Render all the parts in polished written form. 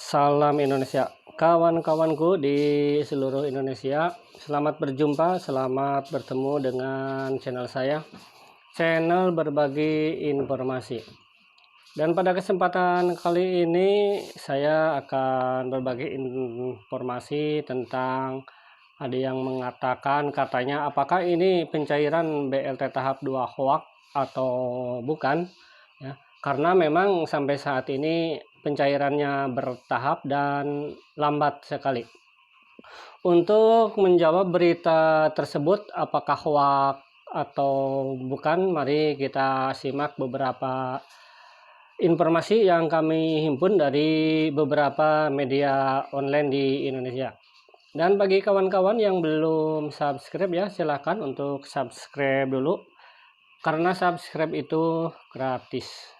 Salam Indonesia, kawan-kawanku di seluruh Indonesia. Selamat berjumpa, selamat bertemu dengan channel saya, channel berbagi informasi. Dan pada kesempatan kali ini saya akan berbagi informasi tentang ada yang mengatakan katanya apakah ini pencairan BLT tahap 2 hoax atau bukan ya. Karena memang sampai saat ini pencairannya bertahap dan lambat sekali. Untuk menjawab berita tersebut apakah hoax atau bukan, mari kita simak beberapa informasi yang kami himpun dari beberapa media online di Indonesia. Dan bagi kawan-kawan yang belum subscribe ya, silahkan untuk subscribe dulu, karena subscribe itu gratis.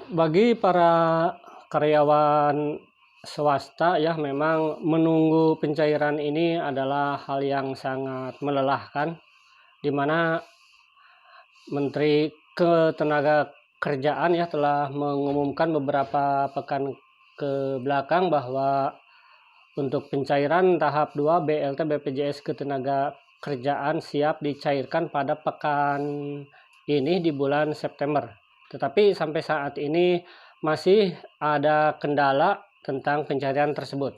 Bagi para karyawan swasta ya, memang menunggu pencairan ini adalah hal yang sangat melelahkan, di mana Menteri Ketenagakerjaan ya telah mengumumkan beberapa pekan ke belakang bahwa untuk pencairan tahap 2 BLT BPJS Ketenagakerjaan siap dicairkan pada pekan ini di bulan September. Tetapi sampai saat ini masih ada kendala tentang pencairan tersebut.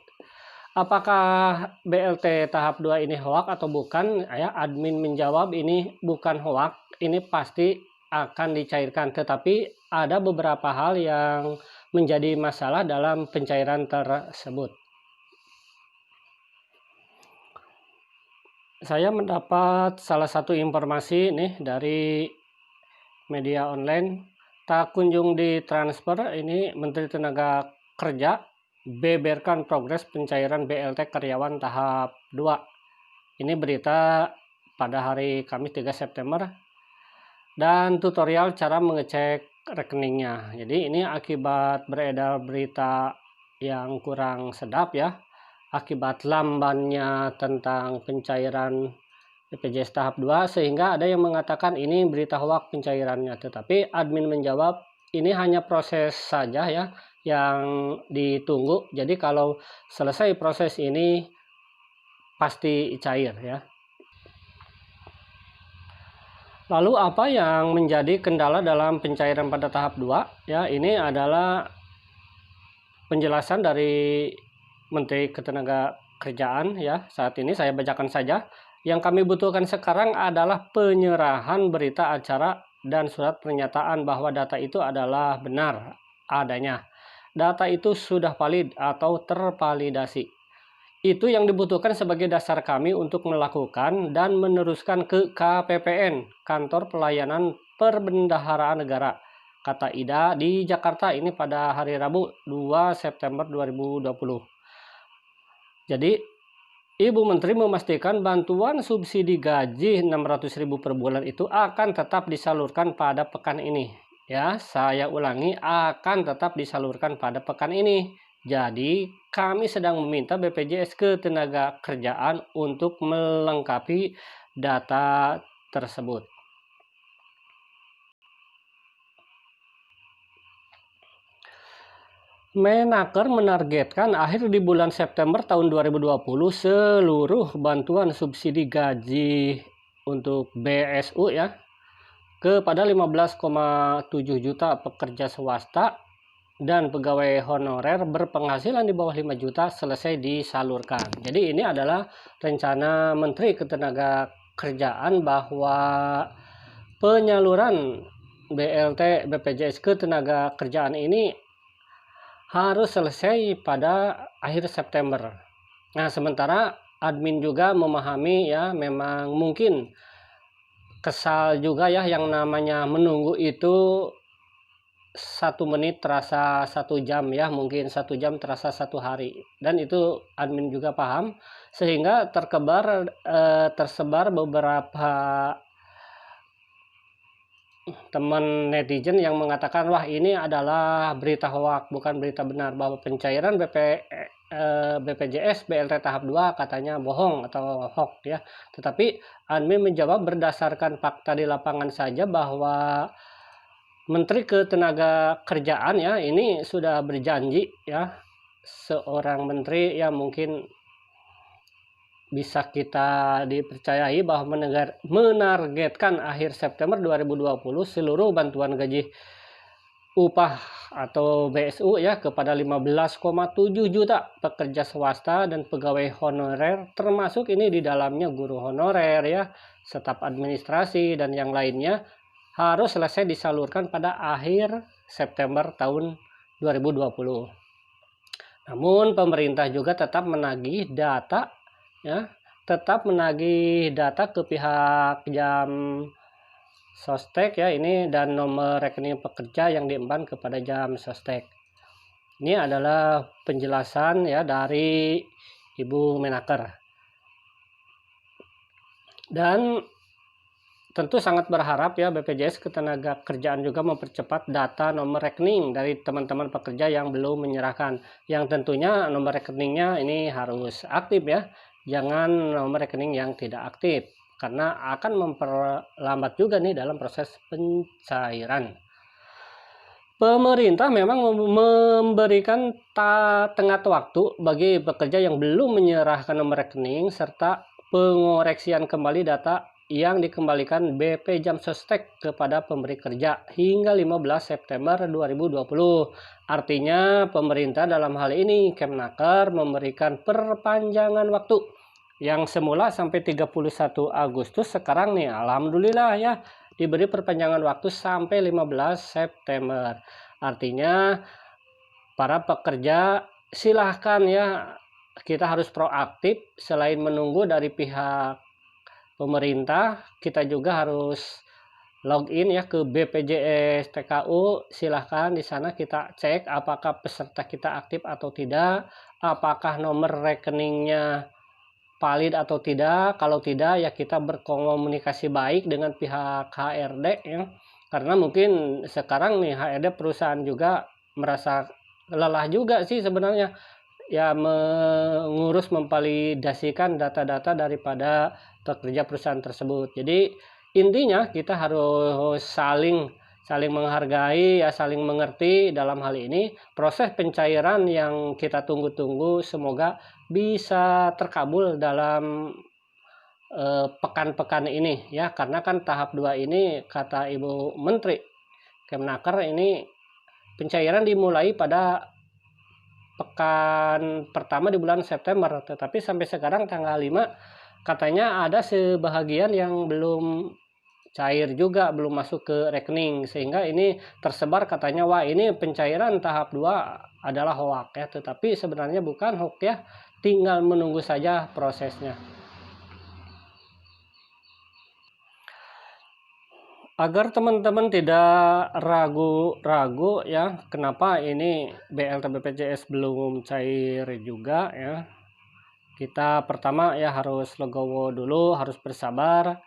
Apakah BLT tahap 2 ini hoax atau bukan? Ya, admin menjawab ini bukan hoax, ini pasti akan dicairkan. Tetapi ada beberapa hal yang menjadi masalah dalam pencairan tersebut. Saya mendapat salah satu informasi nih dari media online, tak kunjung ditransfer. Ini Menteri Tenaga Kerja beberkan progres pencairan BLT karyawan tahap 2. Ini berita pada hari Kamis 3 September. Dan tutorial cara mengecek rekeningnya. Jadi ini akibat beredar berita yang kurang sedap ya, akibat lambannya tentang pencairan BPJS tahap 2, sehingga ada yang mengatakan ini berita hoax pencairannya. Tetapi admin menjawab ini hanya proses saja ya yang ditunggu. Jadi kalau selesai proses ini pasti cair ya. Lalu apa yang menjadi kendala dalam pencairan pada tahap 2? Ya, ini adalah penjelasan dari Menteri Ketenagakerjaan ya. Saat ini saya bacakan saja. Yang kami butuhkan sekarang adalah penyerahan berita acara dan surat pernyataan bahwa data itu adalah benar adanya. Data itu sudah valid atau tervalidasi. Itu yang dibutuhkan sebagai dasar kami untuk melakukan dan meneruskan ke KPPN, Kantor Pelayanan Perbendaharaan Negara, kata Ida di Jakarta ini pada hari Rabu 2 September 2020. Jadi Ibu Menteri memastikan bantuan subsidi gaji 600.000 per bulan itu akan tetap disalurkan pada pekan ini. Ya, saya ulangi, akan tetap disalurkan pada pekan ini. Jadi, kami sedang meminta BPJS Ketenagakerjaan untuk melengkapi data tersebut. Menaker menargetkan akhir di bulan September tahun 2020 seluruh bantuan subsidi gaji untuk BSU ya kepada 15,7 juta pekerja swasta dan pegawai honorer berpenghasilan di bawah 5 juta selesai disalurkan. Jadi ini adalah rencana Menteri Ketenagakerjaan bahwa penyaluran BLT BPJS Ketenagakerjaan ini harus selesai pada akhir September. Nah, sementara admin juga memahami ya, memang mungkin kesal juga ya, yang namanya menunggu itu 1 menit terasa 1 jam ya, mungkin 1 jam terasa 1 hari, dan itu admin juga paham, sehingga tersebar beberapa teman netizen yang mengatakan wah ini adalah berita hoax, bukan berita benar, bahwa pencairan BPJS BLT tahap 2 katanya bohong atau hoax ya. Tetapi admin menjawab berdasarkan fakta di lapangan saja bahwa Menteri Ketenagakerjaan ya ini sudah berjanji ya, seorang menteri ya mungkin bisa kita dipercayai bahwa menargetkan akhir September 2020 seluruh bantuan gaji upah atau BSU ya kepada 15,7 juta pekerja swasta dan pegawai honorer, termasuk ini di dalamnya guru honorer ya, staf administrasi dan yang lainnya, harus selesai disalurkan pada akhir September tahun 2020. Namun pemerintah juga tetap menagih data ya, ke pihak Jam Sostek ya ini, dan nomor rekening pekerja yang diemban kepada Jam Sostek. Ini adalah penjelasan ya dari Ibu Menaker. Dan tentu sangat berharap ya BPJS Ketenagakerjaan juga mempercepat data nomor rekening dari teman-teman pekerja yang belum menyerahkan. Yang tentunya nomor rekeningnya ini harus aktif ya. Jangan nomor rekening yang tidak aktif, karena akan memperlambat juga nih dalam proses pencairan. Pemerintah memang memberikan tenggat waktu bagi pekerja yang belum menyerahkan nomor rekening serta pengoreksian kembali data yang dikembalikan BP Jam Sostek kepada pemberi kerja hingga 15 September 2020. Artinya pemerintah dalam hal ini Kemnaker memberikan perpanjangan waktu yang semula sampai 31 Agustus, sekarang nih alhamdulillah ya diberi perpanjangan waktu sampai 15 September. Artinya para pekerja silahkan ya, kita harus proaktif. Selain menunggu dari pihak pemerintah, kita juga harus login ya ke BPJS TKU. Silahkan di sana kita cek apakah peserta kita aktif atau tidak, apakah nomor rekeningnya valid atau tidak. Kalau tidak ya kita berkomunikasi baik dengan pihak HRD ya, karena mungkin sekarang nih HRD perusahaan juga merasa lelah juga sih sebenarnya ya mengurus memvalidasikan data-data daripada pekerja perusahaan tersebut. Jadi intinya kita harus saling menghargai ya, saling mengerti dalam hal ini. Proses pencairan yang kita tunggu-tunggu semoga bisa terkabul dalam pekan-pekan ini ya, karena kan tahap 2 ini kata Ibu Menteri Kemnaker ini pencairan dimulai pada pekan pertama di bulan September, tetapi sampai sekarang tanggal 5 katanya ada sebahagian yang belum cair juga, belum masuk ke rekening, sehingga ini tersebar katanya wah ini pencairan tahap 2 adalah hoax ya, tetapi sebenarnya bukan hoax ya, tinggal menunggu saja prosesnya. Agar teman-teman tidak ragu-ragu ya kenapa ini BLT BPJS belum cair juga ya, kita pertama ya harus legowo dulu, harus bersabar.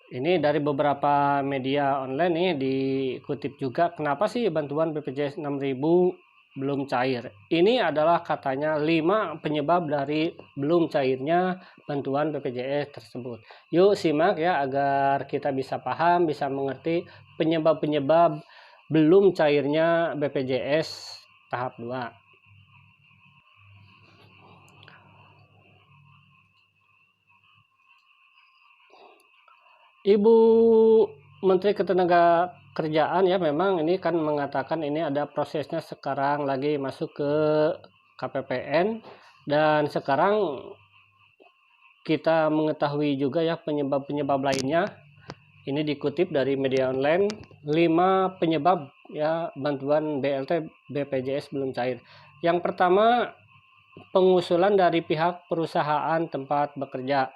Ini dari beberapa media online nih dikutip juga, kenapa sih bantuan BPJS 6.000 belum cair. Ini adalah katanya 5 penyebab dari belum cairnya bantuan BPJS tersebut. Yuk simak ya agar kita bisa paham, bisa mengerti penyebab-penyebab belum cairnya BPJS tahap 2. Ibu Menteri Ketenagakerjaan ya memang ini kan mengatakan ini ada prosesnya sekarang lagi masuk ke KPPN, dan sekarang kita mengetahui juga ya penyebab-penyebab lainnya. Ini dikutip dari media online, 5 penyebab ya bantuan BLT BPJS belum cair. Yang pertama, pengusulan dari pihak perusahaan tempat bekerja.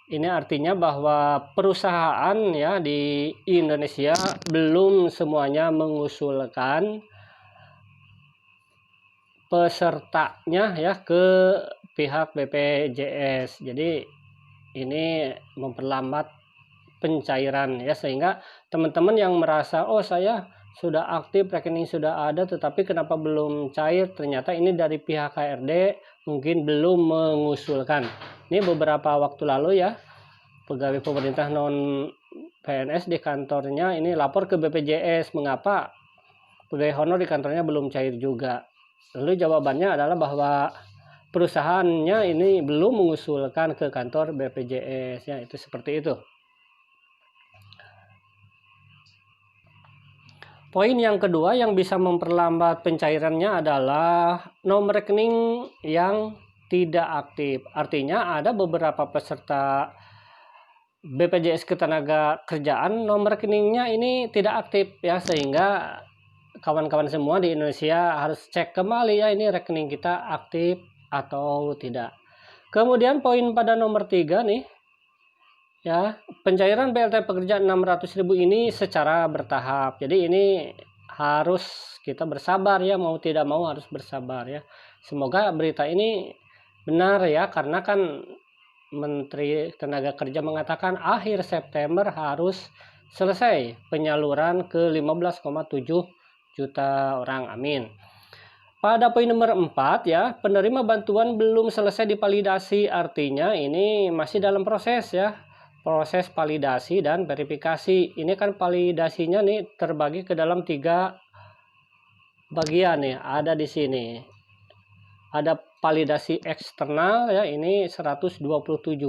Ini artinya bahwa perusahaan ya di Indonesia belum semuanya mengusulkan pesertanya ya ke pihak BPJS. Jadi ini memperlambat pencairan ya, sehingga teman-teman yang merasa oh saya sudah aktif, rekening sudah ada, tetapi kenapa belum cair, ternyata ini dari pihak HRD mungkin belum mengusulkan. Ini beberapa waktu lalu ya pegawai pemerintah non PNS di kantornya ini lapor ke BPJS, mengapa pegawai honor di kantornya belum cair juga. Lalu jawabannya adalah bahwa perusahaannya ini belum mengusulkan ke kantor BPJS, ya itu seperti itu. Poin yang kedua yang bisa memperlambat pencairannya adalah nomor rekening yang tidak aktif. Artinya ada beberapa peserta BPJS Ketenagakerjaan nomor rekeningnya ini tidak aktif, ya, sehingga kawan-kawan semua di Indonesia harus cek kembali ya ini rekening kita aktif atau tidak. Kemudian poin pada nomor 3 nih, ya, pencairan BLT pekerja 600.000 ini secara bertahap. Jadi ini harus kita bersabar ya, mau tidak mau harus bersabar ya. Semoga berita ini benar ya, karena kan Menteri Tenaga Kerja mengatakan akhir September harus selesai penyaluran ke 15,7 juta orang. Amin. Pada poin nomor 4 ya, penerima bantuan belum selesai divalidasi, artinya ini masih dalam proses ya. Proses validasi dan verifikasi. Ini kan validasinya nih terbagi ke dalam 3 bagian nih, ada di sini. Ada validasi eksternal ya, ini 127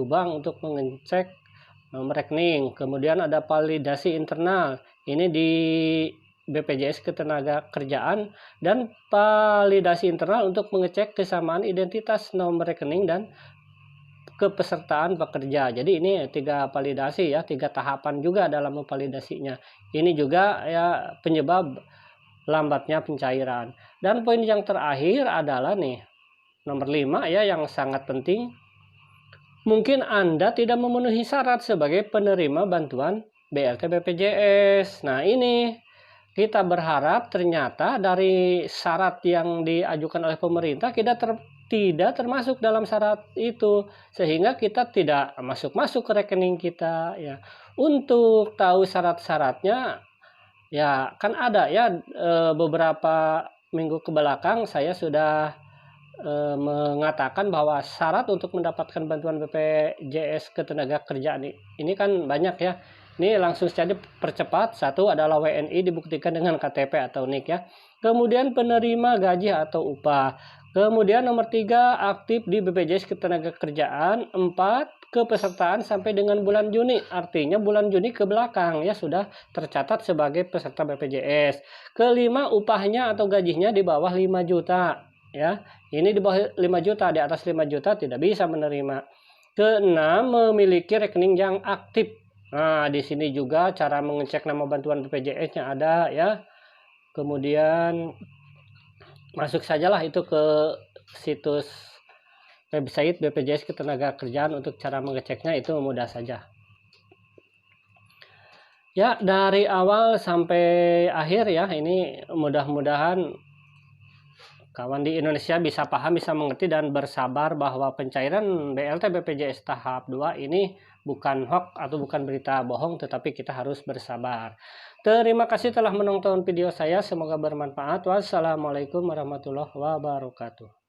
bank untuk mengecek nomor rekening. Kemudian ada validasi internal, ini di BPJS Ketenagakerjaan, dan validasi internal untuk mengecek kesamaan identitas nomor rekening dan kepesertaan pekerja. Jadi ini 3 validasi ya, 3 tahapan juga dalam validasinya. Ini juga ya penyebab lambatnya pencairan. Dan poin yang terakhir adalah nih nomor 5 ya, yang sangat penting. Mungkin Anda tidak memenuhi syarat sebagai penerima bantuan BLT BPJS. Nah, ini kita berharap ternyata dari syarat yang diajukan oleh pemerintah kita tidak termasuk dalam syarat itu, sehingga kita tidak masuk ke rekening kita ya. Untuk tahu syarat-syaratnya ya kan ada ya, beberapa minggu ke belakang saya sudah mengatakan bahwa syarat untuk mendapatkan bantuan BPJS Ketenagakerjaan ini kan banyak ya. Ini langsung saja percepat. 1 adalah WNI dibuktikan dengan KTP atau NIK ya. Kemudian penerima gaji atau upah. Kemudian nomor 3 aktif di BPJS Ketenagakerjaan. 4 kepesertaan sampai dengan bulan Juni. Artinya bulan Juni ke belakang ya sudah tercatat sebagai peserta BPJS. Kelima, upahnya atau gajinya di bawah 5 juta. Ya, ini di bawah 5 juta, di atas 5 juta tidak bisa menerima. Keenam, memiliki rekening yang aktif. Nah, di sini juga cara mengecek nama bantuan BPJS-nya ada ya. Kemudian masuk sajalah itu ke situs website BPJS Ketenagakerjaan untuk cara mengeceknya, itu mudah saja. Ya, dari awal sampai akhir ya, ini mudah-mudahan kawan di Indonesia bisa paham, bisa mengerti dan bersabar bahwa pencairan BLT BPJS tahap 2 ini bukan hoax atau bukan berita bohong, tetapi kita harus bersabar. Terima kasih telah menonton video saya, semoga bermanfaat. Wassalamualaikum warahmatullahi wabarakatuh.